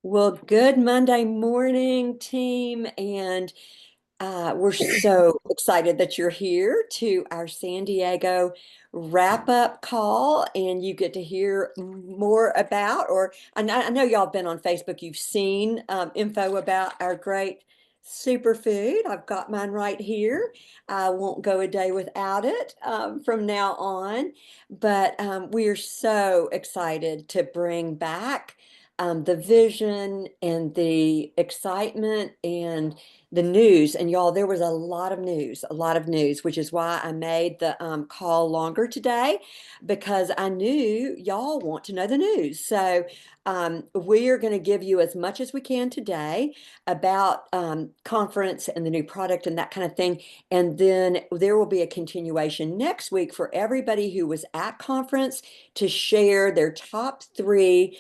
Well, good Monday morning, team, and we're so excited that you're here to our San Diego wrap-up call, and you get to hear more about, or I know y'all have been on Facebook, you've seen info about our great superfood. I've got mine right here. I won't go a day without it from now on, but we are so excited to bring back the vision and the excitement and the news. And y'all, there was a lot of news, which is why I made the call longer today, because I knew y'all want to know the news. So we are going to give you as much as we can today about conference and the new product and that kind of thing. And then there will be a continuation next week for everybody who was at conference to share their top three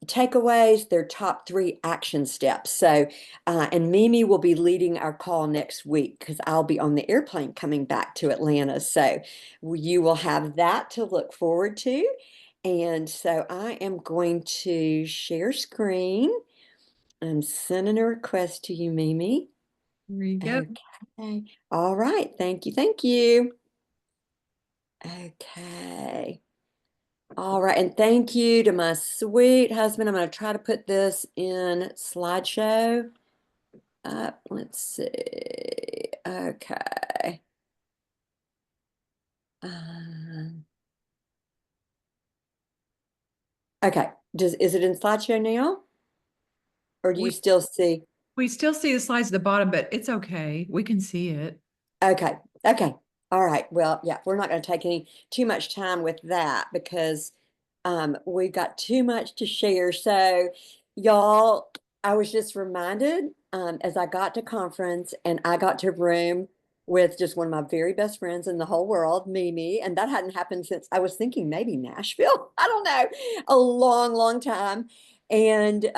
takeaways, their top three action steps. So, and Mimi will be leading our call next week because I'll be on the airplane coming back to Atlanta. So you will have that to look forward to. And so I am going to share screen. I'm sending a request to you, Mimi. There you go. Okay. All right. Thank you. Thank you. Okay. All right, and thank you to my sweet husband. I'm going to try to put this in slideshow. Let's see. Okay. Um, okay. Is it in slideshow now? Or do you We still see? we still see the slides at the bottom, but it's okay. We can see it. Okay. Okay. All right. Well, yeah, we're not going to take any too much time with that because we've got too much to share. So, y'all, I was just reminded as I got to conference and I got to room with just one of my very best friends in the whole world, Mimi, and that hadn't happened since I was thinking maybe Nashville. I don't know, a long, long time. And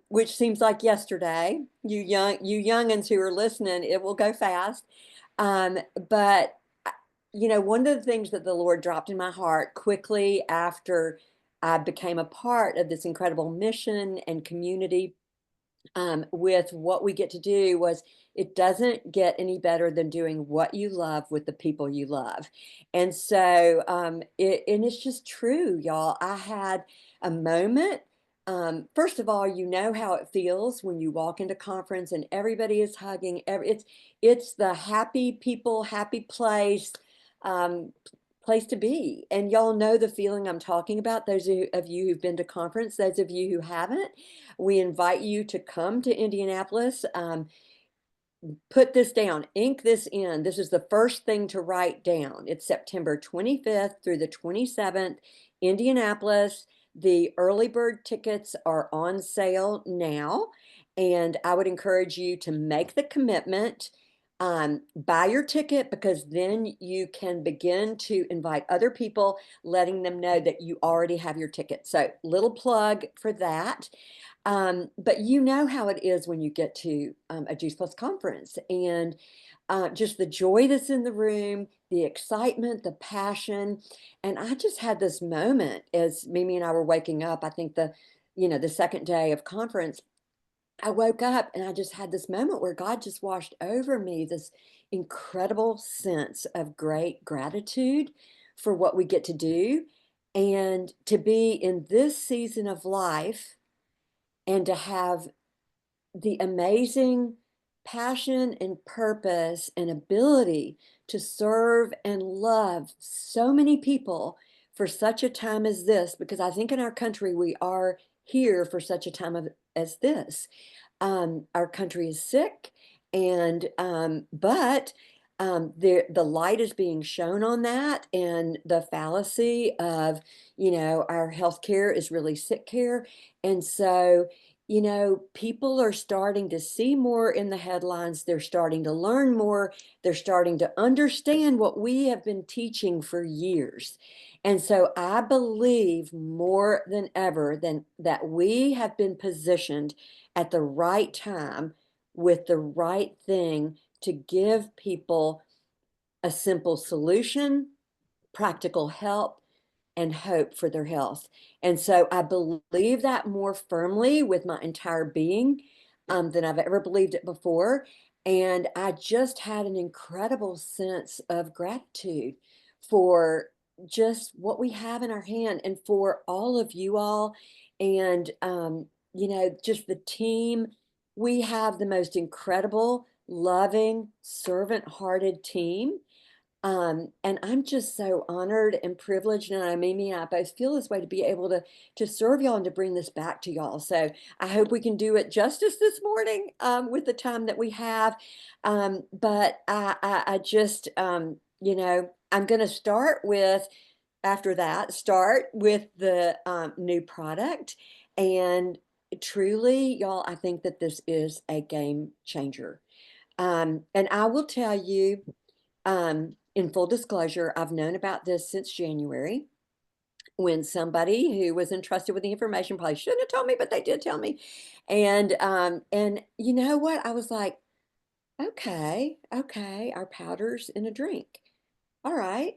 which seems like yesterday. You youngins who are listening, it will go fast. But one of the things that the Lord dropped in my heart quickly after I became a part of this incredible mission and community with what we get to do was it doesn't get any better than doing what you love with the people you love. And so and it's just true, y'all. I had a moment. First of all, you know how it feels when you walk into conference and everybody is hugging. It's the happy people, happy place. Um, Place to be. And y'all know the feeling I'm talking about. Those of you who've been to conference, those of you who haven't, we invite you to come to Indianapolis. Put this down, ink this in. This is the first thing to write down. It's September 25th through the 27th, Indianapolis. The early bird tickets are on sale now. And I would encourage you to make the commitment. Buy your ticket because then you can begin to invite other people, letting them know that you already have your ticket. So, little plug for that. But you know how it is when you get to a Juice Plus conference and just the joy that's in the room, the excitement, the passion. And I just had this moment as Mimi and I were waking up. I think the second day of conference, I woke up and I just had this moment where God just washed over me this incredible sense of great gratitude for what we get to do and to be in this season of life and to have the amazing passion and purpose and ability to serve and love so many people for such a time as this, because I think in our country we are here for such a time as this. Our country is sick, and but the light is being shown on that, and the fallacy of our healthcare is really sick care, and so people are starting to see more in the headlines. They're starting to learn more. They're starting to understand what we have been teaching for years. And so I believe more than ever than that we have been positioned at the right time with the right thing to give people a simple solution, practical help, and hope for their health. And so I believe that more firmly with my entire being than I've ever believed it before. And I just had an incredible sense of gratitude for just what we have in our hand and for all of you all. And, just the team. We have the most incredible, loving, servant hearted team. And I'm just so honored and privileged, and I Mimi and I both feel this way to be able to serve y'all and to bring this back to y'all. So I hope we can do it justice this morning with the time that we have. But I just I'm going to start with after that start with the new product and truly, y'all, I think that this is a game changer. And I will tell you. In full disclosure, I've known about this since January when somebody who was entrusted with the information probably shouldn't have told me, but they did tell me. And you know what? I was like, okay, our powder's in a drink. All right.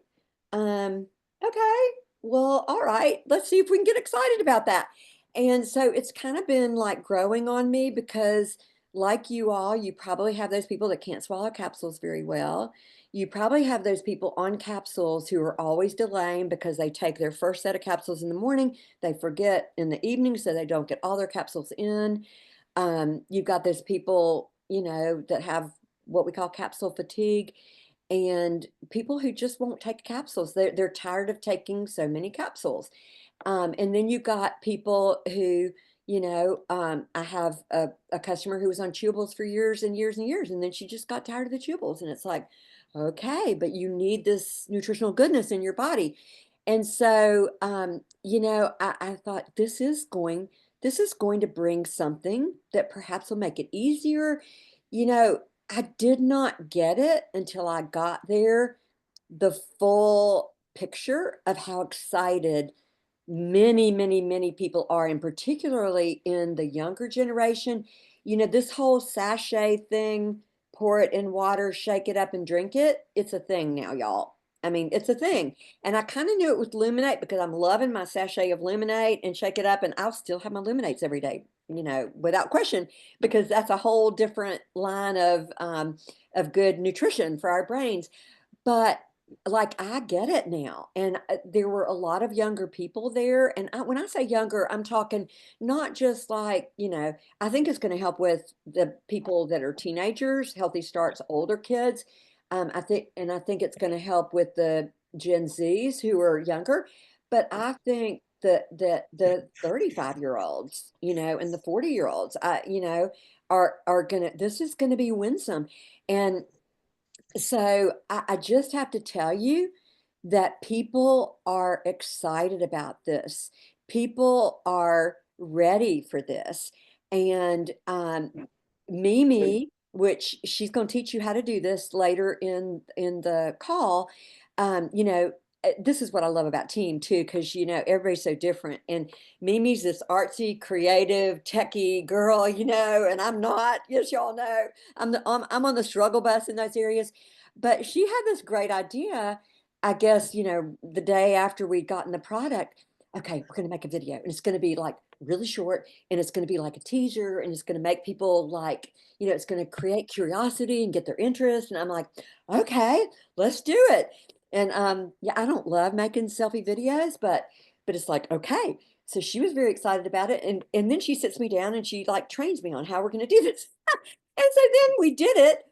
Okay. Well, all right. Let's see if we can get excited about that. And so it's kind of been like growing on me because, like you all, you probably have those people that can't swallow capsules very well. You probably have those people on capsules who are always delaying because they take their first set of capsules in the morning, they forget in the evening, so they don't get all their capsules in. You've got those people, that have what we call capsule fatigue and people who just won't take capsules. They're tired of taking so many capsules. And then you got people who, I have a customer who was on chewables for years and years and years, and then she just got tired of the chewables. And it's like, okay, but you need this nutritional goodness in your body. And so, I thought this is going to bring something that perhaps will make it easier. You know, I did not get it until I got there, the full picture of how excited many, many, many people are, and particularly in the younger generation. This whole sachet thing, pour it in water, shake it up and drink it, it's a thing now, y'all. I mean, it's a thing. And I kind of knew it with Luminate because I'm loving my sachet of Luminate and shake it up, and I'll still have my Luminates every day, without question, because that's a whole different line of good nutrition for our brains. But like I get it now. And there were a lot of younger people there. And when I say younger, I'm talking not just like, I think it's going to help with the people that are teenagers, healthy starts, older kids. I think it's going to help with the Gen Zs who are younger. But I think that the 35-year-olds, and the 40-year-olds, are gonna, this is gonna be winsome. And so I just have to tell you that people are excited about this. People are ready for this. And Mimi, which she's going to teach you how to do this later in the call, this is what I love about team too, because everybody's so different. And Mimi's this artsy, creative, techie girl, and I'm not. Yes, y'all know I'm on the struggle bus in those areas. But she had this great idea, I guess, the day after we'd gotten the product. Okay, we're going to make a video and it's going to be like really short and it's going to be like a teaser and it's going to make people like, it's going to create curiosity and get their interest. And I'm like, okay, let's do it. And yeah, I don't love making selfie videos, but it's like, okay. So she was very excited about it. And then she sits me down and she like trains me on how we're going to do this. And so then we did it.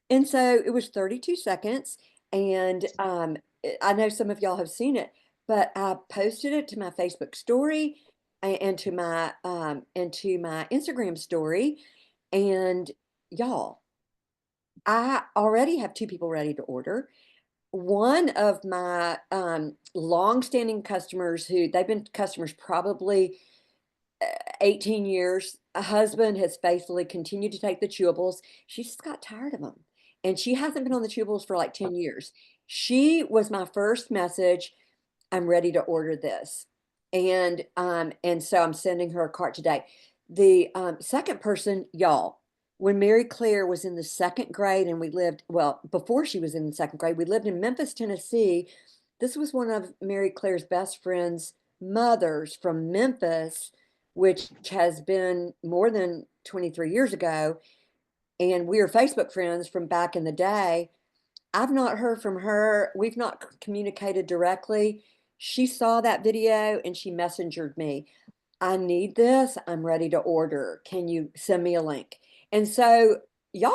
And so it was 32 seconds. And I know some of y'all have seen it, but I posted it to my Facebook story and to my Instagram story. And y'all, I already have two people ready to order. One of my long-standing customers who they've been customers probably 18 years. A husband has faithfully continued to take the chewables. She just got tired of them. And she hasn't been on the chewables for like 10 years. She was my first message. I'm ready to order this. And so I'm sending her a cart today. The second person, y'all, when Mary Claire was in the second grade and we lived, well, before she was in the second grade, we lived in Memphis, Tennessee this was one of Mary Claire's best friend's mothers from Memphis, which has been more than 23 years ago. And we are Facebook friends from back in the day. I've not heard from her. We've not communicated directly. She saw that video and she messengered me. I need this. I'm ready to order. Can you send me a link? And so, y'all,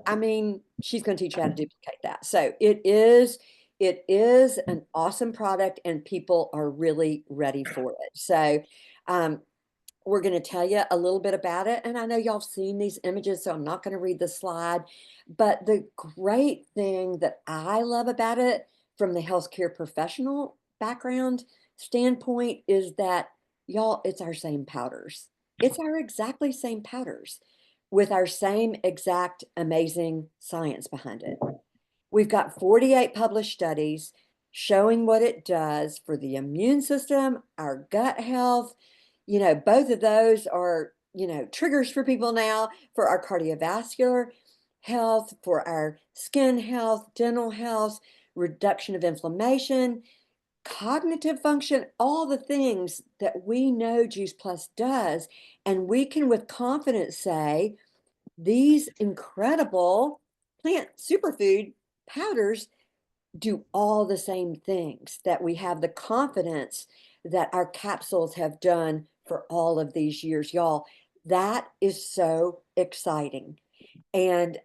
I mean, she's going to teach you how to duplicate that. So it is an awesome product and people are really ready for it. So, um, we're going to tell you a little bit about it. And I know y'all have seen these images, so I'm not going to read the slide. But the great thing that I love about it from the healthcare professional background standpoint is that, y'all, it's our same powders. It's our exactly same powders with our same exact amazing science behind it. We've got 48 published studies showing what it does for the immune system, our gut health. Both of those are, triggers for people now for our cardiovascular health, for our skin health, dental health, reduction of inflammation, cognitive function, all the things that we know Juice Plus does. And we can with confidence say these incredible plant superfood powders do all the same things that we have the confidence that our capsules have done for all of these years. Y'all, that is so exciting. And,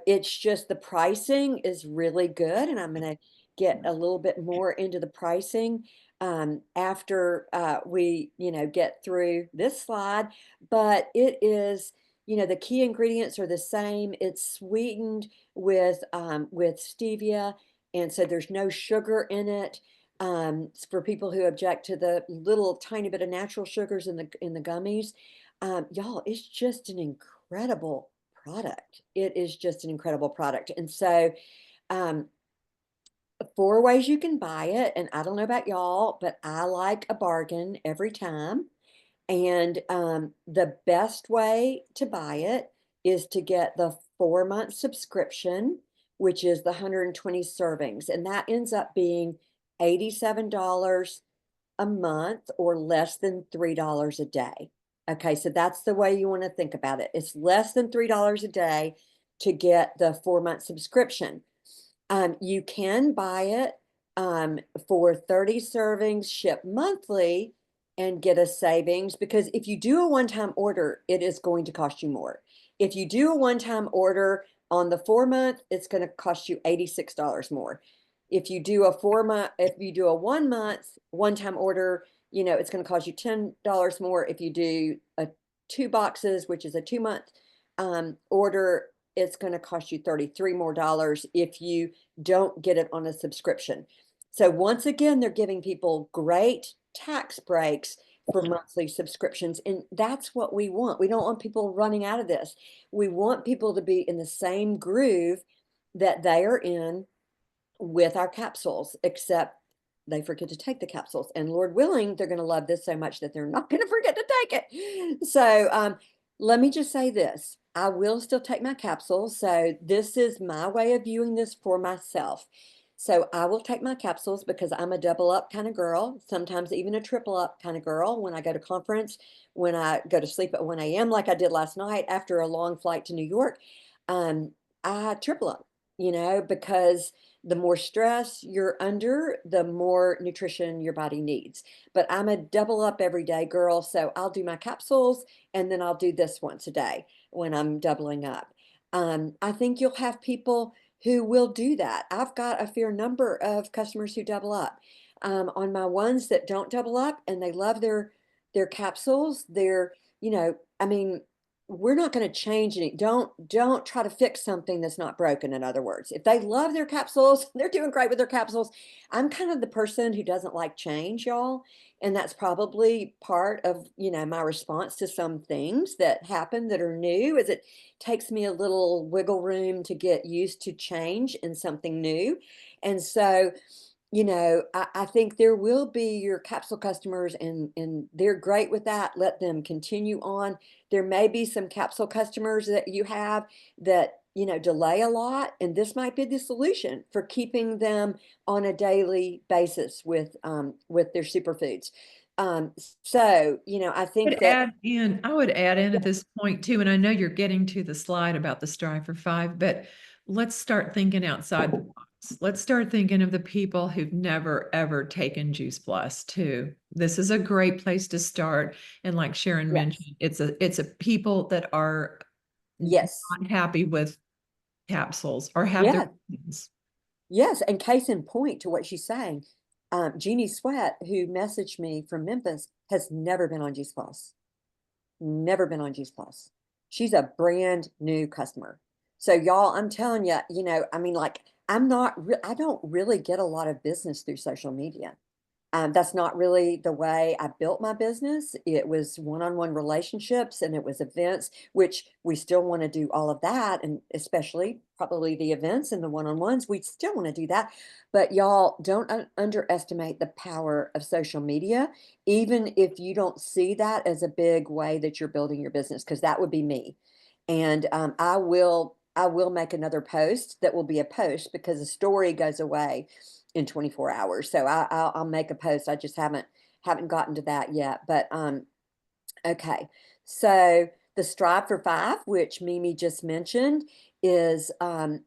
it's just the pricing is really good. And I'm going to get a little bit more into the pricing after we, get through this slide. But it is, the key ingredients are the same. It's sweetened with stevia. And so there's no sugar in it. For people who object to the little tiny bit of natural sugars in the gummies, y'all, it's just an incredible product. It is just an incredible product. And so, um, 4 ways you can buy it. And I don't know about y'all, but I like a bargain every time. And the best way to buy it is to get the 4-month subscription, which is the 120 servings. And that ends up being $87 a month or less than $3 a day. Okay, so that's the way you want to think about it. It's less than $3 a day to get the 4-month subscription. You can buy it for 30 servings, ship monthly, and get a savings because if you do a one-time order, it is going to cost you more. If you do a one-time order on the 4-month, it's going to cost you $86 more. If you do a 4-month, if you do a 1-month one-time order, it's going to cost you $10 more. If you do a 2 boxes, which is a 2-month order, it's going to cost you $33 more if you don't get it on a subscription. So once again, they're giving people great tax breaks for monthly subscriptions. And that's what we want. We don't want people running out of this. We want people to be in the same groove that they are in with our capsules, except they forget to take the capsules. And Lord willing, they're going to love this so much that they're not going to forget to take it. So let me just say this. I will still take my capsules. So this is my way of viewing this for myself. So I will take my capsules because I'm a double up kind of girl, sometimes even a triple up kind of girl when I go to conference, when I go to sleep at 1 a.m. like I did last night after a long flight to New York. I triple up, because the more stress you're under, the more nutrition your body needs. But I'm a double up every day girl, so I'll do my capsules and then I'll do this once a day when I'm doubling up. I think you'll have people who will do that. I've got a fair number of customers who double up. On my ones that don't double up and they love their capsules, I mean, we're not going to change any. Don't try to fix something that's not broken. In other words, if they love their capsules, they're doing great with their capsules. I'm kind of the person who doesn't like change, y'all. And that's probably part of, my response to some things that happen that are new is it takes me a little wiggle room to get used to change and something new. And so, I think there will be your capsule customers and they're great with that. Let them continue on. There may be some capsule customers that you have that delay a lot, and this might be the solution for keeping them on a daily basis with their superfoods. So, I think that, I would add in at this point too, and I know you're getting to the slide about the Strive for Five, but let's start thinking outside the box. Let's start thinking of the people who've never ever taken Juice Plus too. This is a great place to start. And like Sharon yes, mentioned, it's a people that are yes, not happy with capsules or have their yeah, opinions. yes. And case in point to what she's saying, Jeannie Sweat, who messaged me from Memphis, has never been on Juice Plus. Never been on Juice Plus. She's a brand new customer. So y'all, I'm telling you, I mean, like, I don't really get a lot of business through social media. That's not really the way I built my business. It was one-on-one relationships and it was events, which we still want to do all of that. And especially probably the events and the one-on-ones, we still want to do that. But y'all don't underestimate the power of social media, even if you don't see that as a big way that you're building your business, because that would be me. And I will make another post that will be a post because the story goes away in 24 hours. So I'll make a post. I just haven't gotten to that yet. But okay. So the Strive for Five, which Mimi just mentioned, is an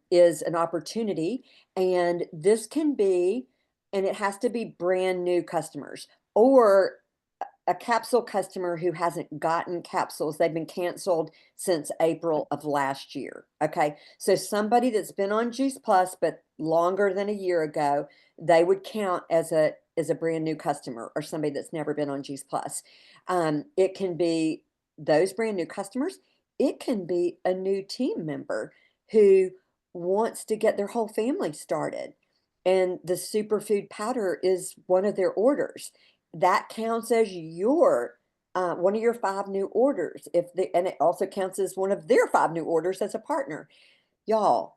opportunity, and this can be, and it has to be brand new customers or a capsule customer who hasn't gotten capsules. They've been canceled since April of last year. Okay. So somebody that's been on Juice Plus, but longer than a year ago, they would count as a brand new customer or somebody that's never been on Juice Plus. It can be those brand new customers. It can be a new team member who wants to get their whole family started. And the superfood powder is one of their orders that counts as your one of your five new orders. And it also counts as one of their five new orders as a partner. Y'all,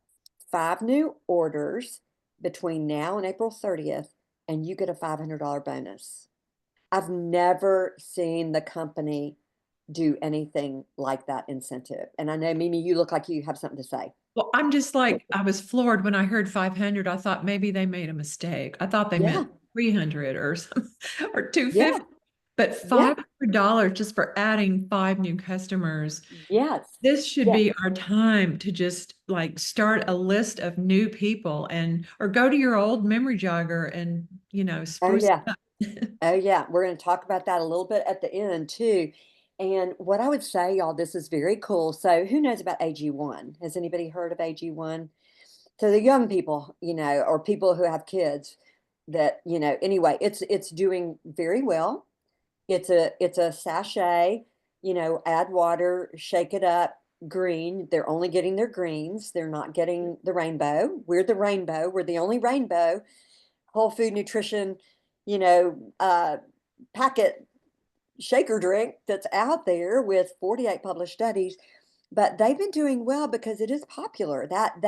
five new orders between now and April 30th, and you get a $500 bonus. I've never seen the company do anything like that incentive. And I know, Mimi, you look like you have something to say. Well, I'm just like, I was floored when I heard 500. I thought maybe they made a mistake. I thought they Yeah, meant 300 or something or yeah, 250. But yeah, $500 just for adding five new customers. yes, This should yes. be our time to just like start a list of new people and or go to your old memory jogger and Oh, spruce yeah. it up. Oh, yeah. We're going to talk about that a little bit at the end, too. And what I would say, y'all, this is very cool. So, who knows about AG1? Has anybody heard of AG1? So, the young people, or people who have kids that, anyway, it's doing very well. It's a sachet, add water, shake it up, green. They're only getting their greens. They're not getting the rainbow. We're the rainbow. We're the only rainbow whole food nutrition, you know, uh, packet shaker drink that's out there with 48 published studies. But they've been doing well because it is popular. That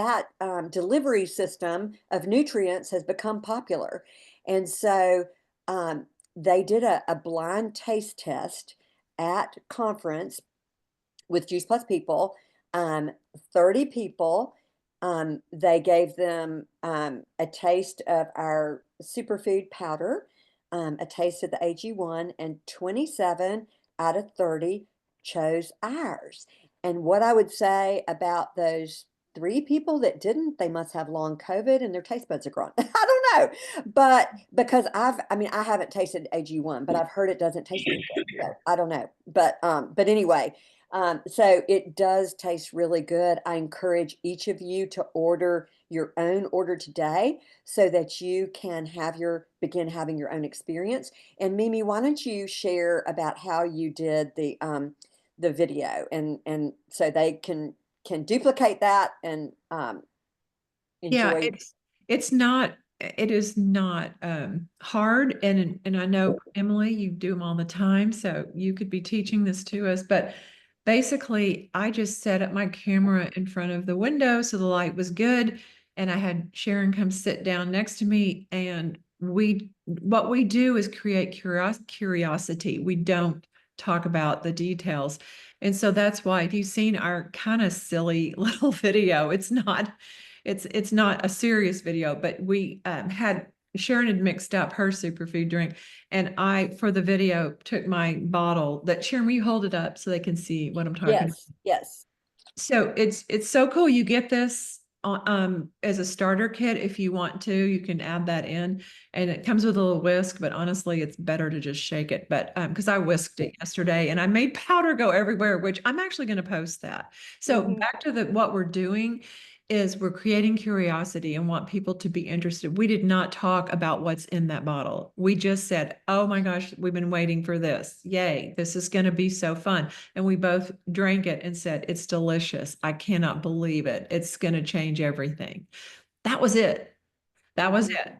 delivery system of nutrients has become popular, and so um, they did a blind taste test at conference with Juice Plus people, um, 30 people. They gave them a taste of our superfood powder, a taste of the AG1, and 27 out of 30 chose ours. And what I would say about those three people that didn't, they must have long COVID and their taste buds are gone. I don't know. But because I haven't tasted AG1, but I've heard it doesn't taste very good. So I don't know. But anyway, so it does taste really good. I encourage each of you to order your own order today so that you can begin having your own experience. And Mimi, why don't you share about how you did the video and so they can duplicate that and Yeah, enjoy. it is not hard. And I know Emily, you do them all the time, so you could be teaching this to us. But basically, I just set up my camera in front of the window so the light was good. And I had Sharon come sit down next to me. And what we do is create curiosity. We don't talk about the details. And so that's why if you've seen our kind of silly little video, it's not a serious video, but we had Sharon had mixed up her superfood drink, and I for the video took my bottle that Sharon, will you hold it up so they can see what I'm talking about? Yes, yes. So it's so cool. You get this as a starter kit if you want to. You can add that in, and it comes with a little whisk. But honestly, it's better to just shake it. But because I whisked it yesterday and I made powder go everywhere, which I'm actually going to post that. So Hmm. back to the what we're doing is we're creating curiosity and want people to be interested. We did not talk about what's in that bottle. We just said, "Oh my gosh, we've been waiting for this. Yay, this is going to be so fun." And we both drank it and said, "It's delicious. I cannot believe it. It's going to change everything." That was it. That was Hmm. it.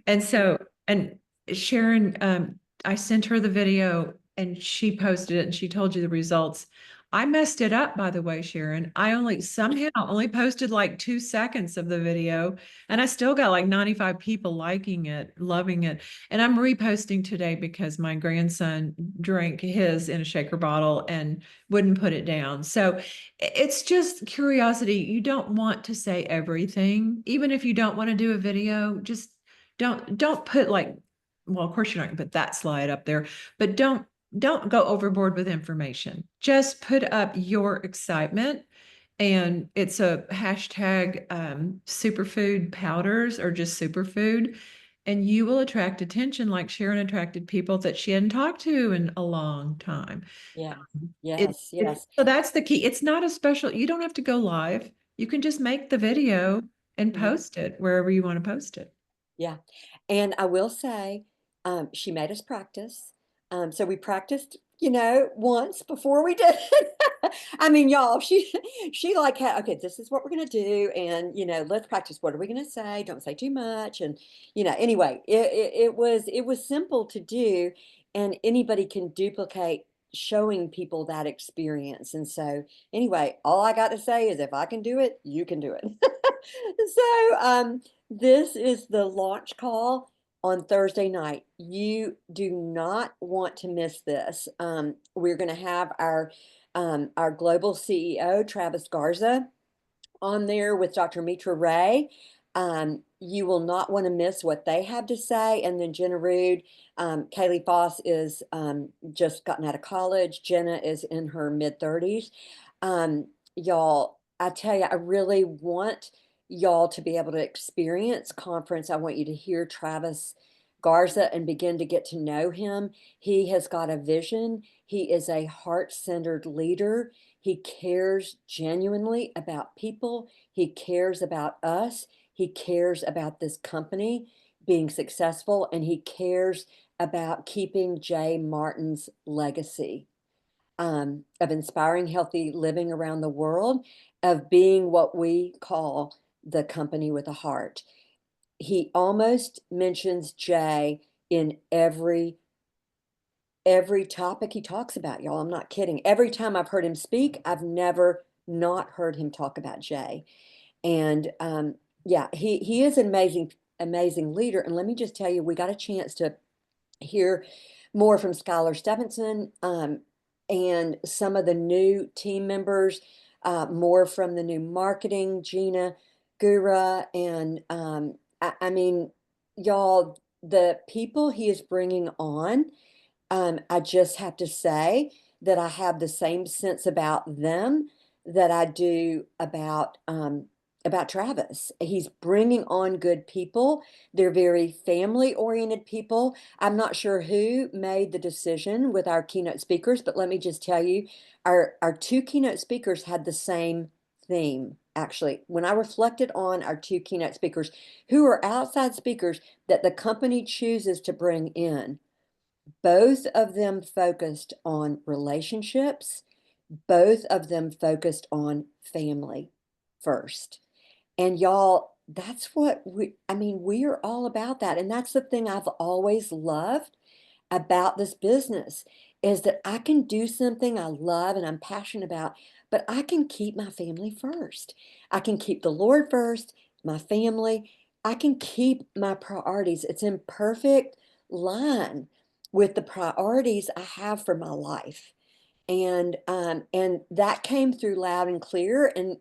And so, and Sharon, I sent her the video and she posted it and she told you the results. I messed it up, by the way, Sharon. I only somehow only posted like 2 seconds of the video, and I still got like 95 people liking it, loving it. And I'm reposting today because my grandson drank his in a shaker bottle and wouldn't put it down. So it's just curiosity. You don't want to say everything, even if you don't want to do a video, just don't put like, well, of course you're not gonna put that slide up there, but don't go overboard with information. Just put up your excitement. And it's a hashtag superfood powders or just superfood. And you will attract attention like Sharon attracted people that she hadn't talked to in a long time. Yeah. It, Yes, it, yes. so that's the key. It's not a special, you don't have to go live. You can just make the video and Mhm. post it wherever you want to post it. Yeah. And I will say, she made us practice. So we practiced, once before we did it. I mean, y'all, she like had, okay, this is what we're gonna do, and let's practice. What are we gonna say? Don't say too much. And anyway, it was simple to do, and anybody can duplicate showing people that experience. And so anyway, all I got to say is if I can do it, you can do it. So this is the launch call on Thursday night. You do not want to miss this. We're going to have our global CEO, Travis Garza, on there with Dr. Mitra Ray. You will not want to miss what they have to say. And then Jenna Rude, Kaylee Foss is just gotten out of college. Jenna is in her mid 30s. Y'all, I tell you, I really want y'all to be able to experience conference. I want you to hear Travis Garza and begin to get to know him. He has got a vision. He is a heart-centered leader. He cares genuinely about people. He cares about us. He cares about this company being successful, and he cares about keeping Jay Martin's legacy of inspiring healthy living around the world, of being what we call the company with a heart. He almost mentions Jay in every topic he talks about, y'all. I'm not kidding. Every time I've heard him speak, I've never not heard him talk about Jay. And yeah, he is an amazing leader. And let me just tell you, we got a chance to hear more from Skylar Stephenson, and some of the new team members, more from the new marketing, Gina Gura. And I mean, y'all, the people he is bringing on, I just have to say that I have the same sense about them that I do about Travis. He's bringing on good people. They're very family-oriented people. I'm not sure who made the decision with our keynote speakers, but let me just tell you, our two keynote speakers had the same theme. Actually, when I reflected on our two keynote speakers, who are outside speakers that the company chooses to bring in, both of them focused on relationships. Both of them focused on family first. And y'all, that's what I mean, we are all about that. And that's the thing I've always loved about this business, is that I can do something I love and I'm passionate about, but I can keep my family first. I can keep the Lord first, my family. I can keep my priorities. It's in perfect line with the priorities I have for my life. And that came through loud and clear. And,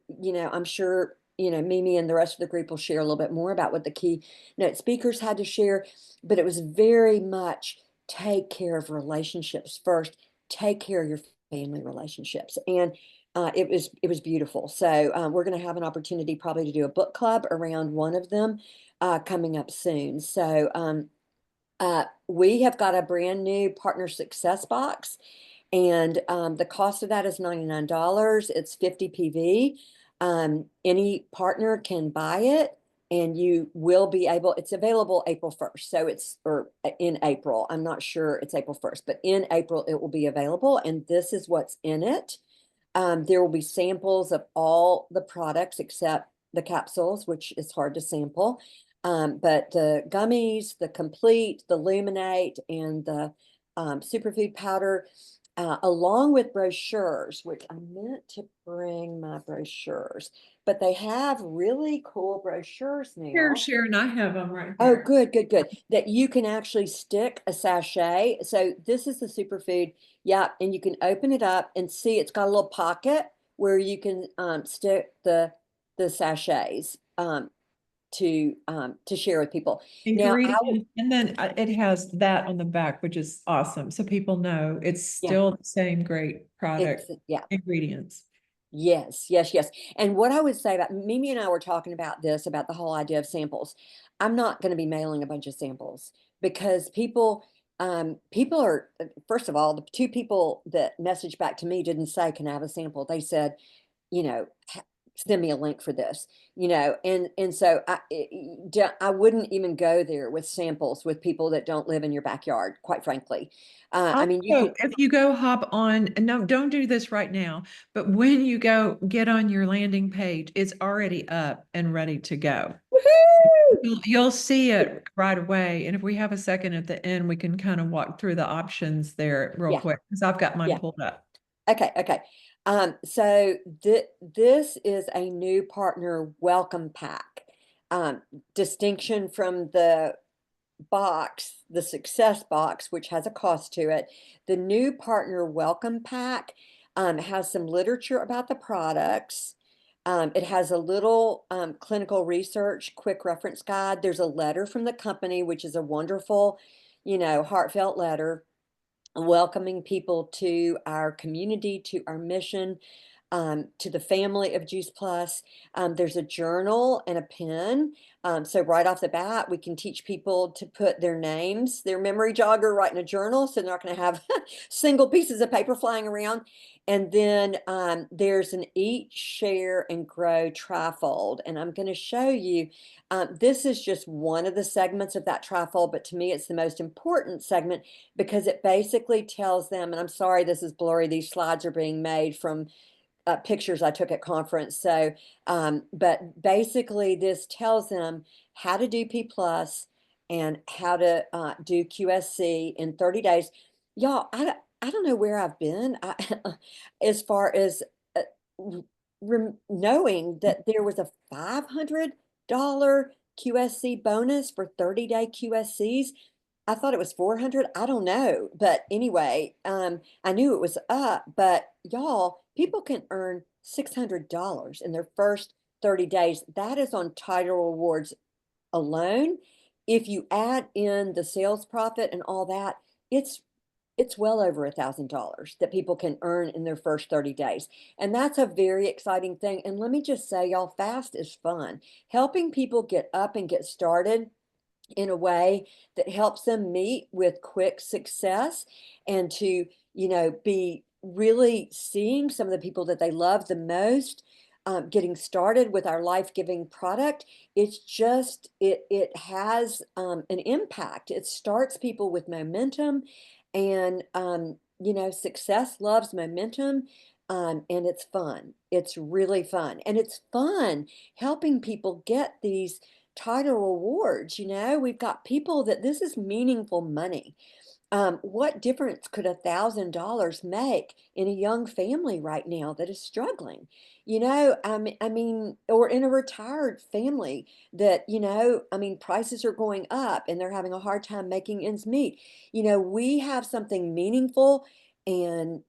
I'm sure, Mimi and the rest of the group will share a little bit more about what the keynote speakers had to share, but it was very much take care of relationships first, take care of your family relationships. And it was beautiful. So we're going to have an opportunity probably to do a book club around one of them coming up soon. So we have got a brand new partner success box, and the cost of that is $99. It's 50 PV. Any partner can buy it, and you will be able, it's available April 1st. So or in April, I'm not sure it's April 1st, but in April it will be available. And this is what's in it. There will be samples of all the products except the capsules, which is hard to sample. But the gummies, the complete, the luminate, and the superfood powder, along with brochures, which I meant to bring my brochures, but they have really cool brochures Here, now. Sharon, I have them right Oh, here. good, good, good. That you can actually stick a sachet. So this is the superfood. Yeah, and you can open it up and see it's got a little pocket where you can stick the sachets to share with people. Now, Ingredients, and then it has that on the back, which is awesome. So people know it's yeah, still the same great product yeah. ingredients. Yes, yes, yes. And what I would say about Mimi and I were talking about this, about the whole idea of samples. I'm not going to be mailing a bunch of samples because people are, first of all, the two people that messaged back to me didn't say, can I have a sample? They said, you know, send me a link for this, and so I wouldn't even go there with samples with people that don't live in your backyard, quite frankly. I mean, you Also, could, if you go hop on, and no, don't do this right now, but when you go get on your landing page, it's already up and ready to go. woohoo! You'll see it right away. And if we have a second at the end, we can kind of walk through the options there real Yeah, quick because I've got mine yeah. pulled up. Okay, okay. So this is a new partner welcome pack. Distinction from the box, the success box, which has a cost to it. The new partner welcome pack has some literature about the products. It has a little clinical research quick reference guide. There's a letter from the company, which is a wonderful, heartfelt letter welcoming people to our community, to our mission, to the family of Juice Plus. There's a journal and a pen. So right off the bat, we can teach people to put their names, their memory jogger right in a journal. So they're not going to have single pieces of paper flying around. And then there's an eat, share, and grow trifold. And I'm going to show you, this is just one of the segments of that trifold, but to me, it's the most important segment because it basically tells them, and I'm sorry, this is blurry. These slides are being made from pictures I took at conference. So, but basically this tells them how to do P plus and how to do QSC in 30 days. Y'all, I don't know where I've been as far as uh, knowing that there was a $500 QSC bonus for 30-day QSCs. I thought it was 400. I don't know. But anyway, I knew it was up, but y'all, people can earn $600 in their first 30 days. That is on title rewards alone. If you add in the sales profit and all that, it's it's well over $1,000 that people can earn in their first 30 days. And that's a very exciting thing. And let me just say, y'all, fast is fun. Helping people get up and get started in a way that helps them meet with quick success and to, be really seeing some of the people that they love the most, getting started with our life-giving product. It's just, it has an impact. It starts people with momentum, and, success loves momentum. And it's fun. It's really fun. And it's fun helping people get these title awards. We've got people that this is meaningful money. What difference could $1,000 make in a young family right now that is struggling? I mean, or in a retired family that, I mean, prices are going up and they're having a hard time making ends meet. We have something meaningful and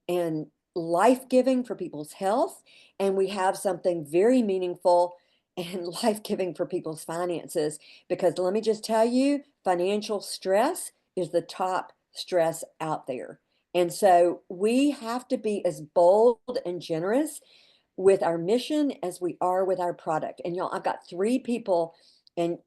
life-giving for people's health, and we have something very meaningful and life-giving for people's finances. Because let me just tell you, financial stress is the top stress out there. And so we have to be as bold and generous with our mission as we are with our product. And y'all, I've got three people, and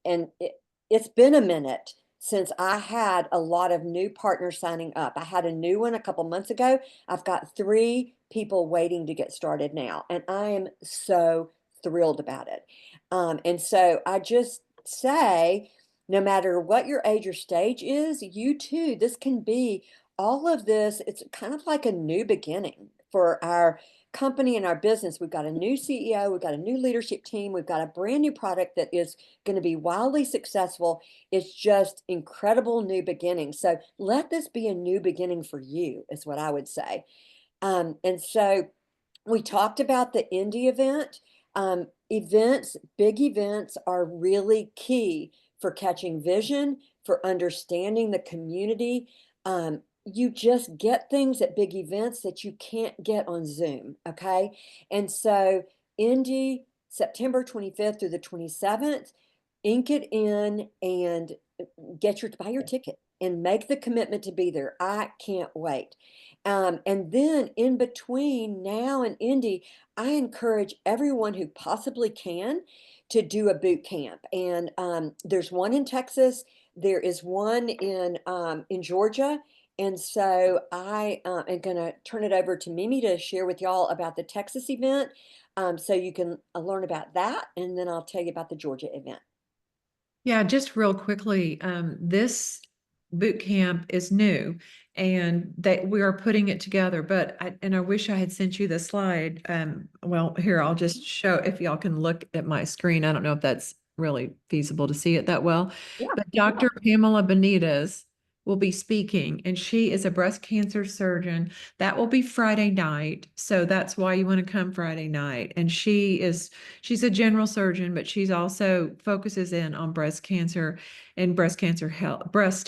it's been a minute since I had a lot of new partners signing up. I had a new one a couple months ago. I've got three people waiting to get started now, and I am so thrilled about it. And so I just say, no matter what your age or stage is, you too, this can be all of this. It's kind of like a new beginning for our company and our business. We've got a new CEO, we've got a new leadership team, we've got a brand new product that is going to be wildly successful. It's just incredible new beginning. So let this be a new beginning for you, is what I would say. And so we talked about the indie event. Big events are really key for catching vision, for understanding the community. You just get things at big events that you can't get on Zoom, okay? And so indie, September 25th through the 27th, ink it in and buy your ticket and make the commitment to be there. I can't wait. And then in between now and Indy, I encourage everyone who possibly can to do a boot camp. And there's one in Texas, there is one in Georgia. And so I am going to turn it over to Mimi to share with y'all about the Texas event, so you can learn about that, and then I'll tell you about the Georgia event. Yeah, just real quickly, this boot camp is new and that we are putting it together, but I wish I had sent you the slide. Well, here, I'll just show if y'all can look at my screen. I don't know if that's really feasible to see it that well, Yeah, but yeah. Dr. Pamela Benitez will be speaking, and she is a breast cancer surgeon. That will be Friday night. So that's why you want to come Friday night. And she's a general surgeon, but she's also focuses in on breast cancer and breast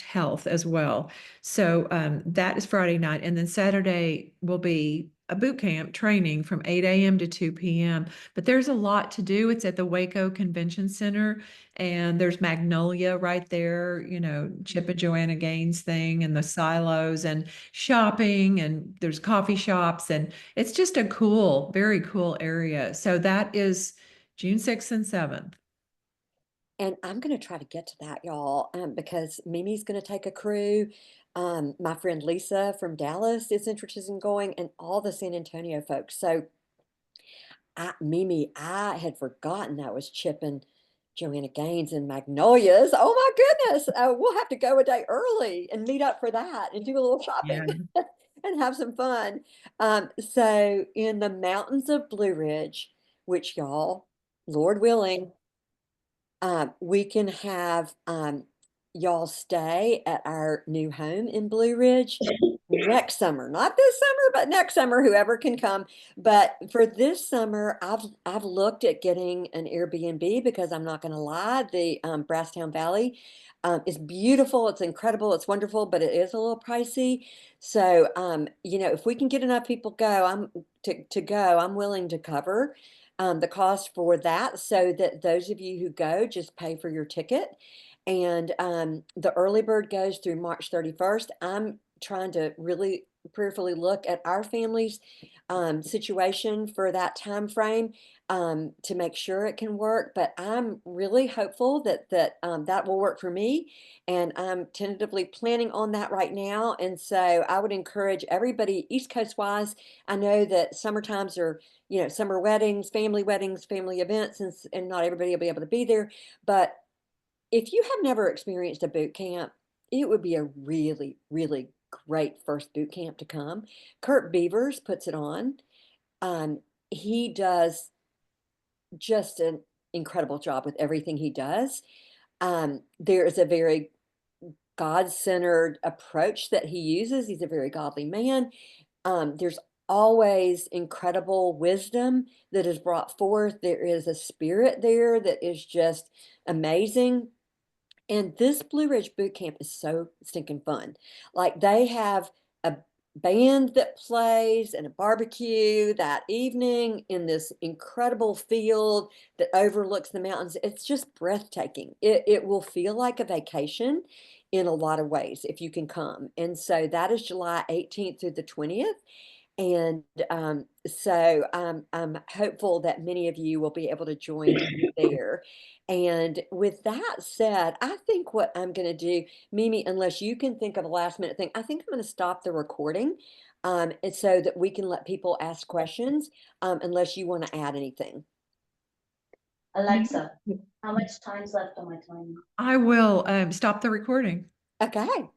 health as well. So that is Friday night. And then Saturday will be a boot camp training from 8 a.m. to 2 p.m. But there's a lot to do. It's at the Waco Convention Center, and there's Magnolia right there, Chip and Joanna Gaines thing, and the silos and shopping, and there's coffee shops, and it's just a cool, very cool area. So that is June 6th and 7th. And I'm going to try to get to that, y'all, because Mimi's going to take a crew. My friend Lisa from Dallas is interested in going, and all the San Antonio folks. So, Mimi, I had forgotten I was chipping Joanna Gaines and Magnolias. Oh my goodness. We'll have to go a day early and meet up for that and do a little Yeah. shopping and have some fun. So, in the mountains of Blue Ridge, which y'all, Lord willing, we can have y'all stay at our new home in Blue Ridge next summer. Not this summer, but next summer, whoever can come. But for this summer, I've looked at getting an Airbnb because I'm not going to lie, the Brasstown Valley is beautiful. It's incredible. It's wonderful, but it is a little pricey. So, if we can get enough people to go, I'm willing to cover the cost for that, so that those of you who go just pay for your ticket. And the early bird goes through March 31st. I'm trying to really prayerfully look at our family's situation for that time frame, to make sure it can work. But I'm really hopeful that will work for me, and I'm tentatively planning on that right now. And so I would encourage everybody, East Coast wise. I know that summer times are, summer weddings, family events, and not everybody will be able to be there. But if you have never experienced a boot camp, it would be a really, really great first boot camp to come. Kurt Beavers puts it on. He does just an incredible job with everything he does. There is a very God-centered approach that he uses. He's a very godly man. There's always incredible wisdom that is brought forth. There is a spirit there that is just amazing. And this Blue Ridge boot camp is so stinking fun. Like they have a band that plays and a barbecue that evening in this incredible field that overlooks the mountains. It's just breathtaking. It will feel like a vacation in a lot of ways if you can come. And so that is July 18th through the 20th. And so I'm hopeful that many of you will be able to join there. And with that said, I think what I'm going to do, Mimi, unless you can think of a last minute thing, I think I'm going to stop the recording and so that we can let people ask questions unless you want to add anything. Alexa, how much time's left on my timer? I will stop the recording. Okay.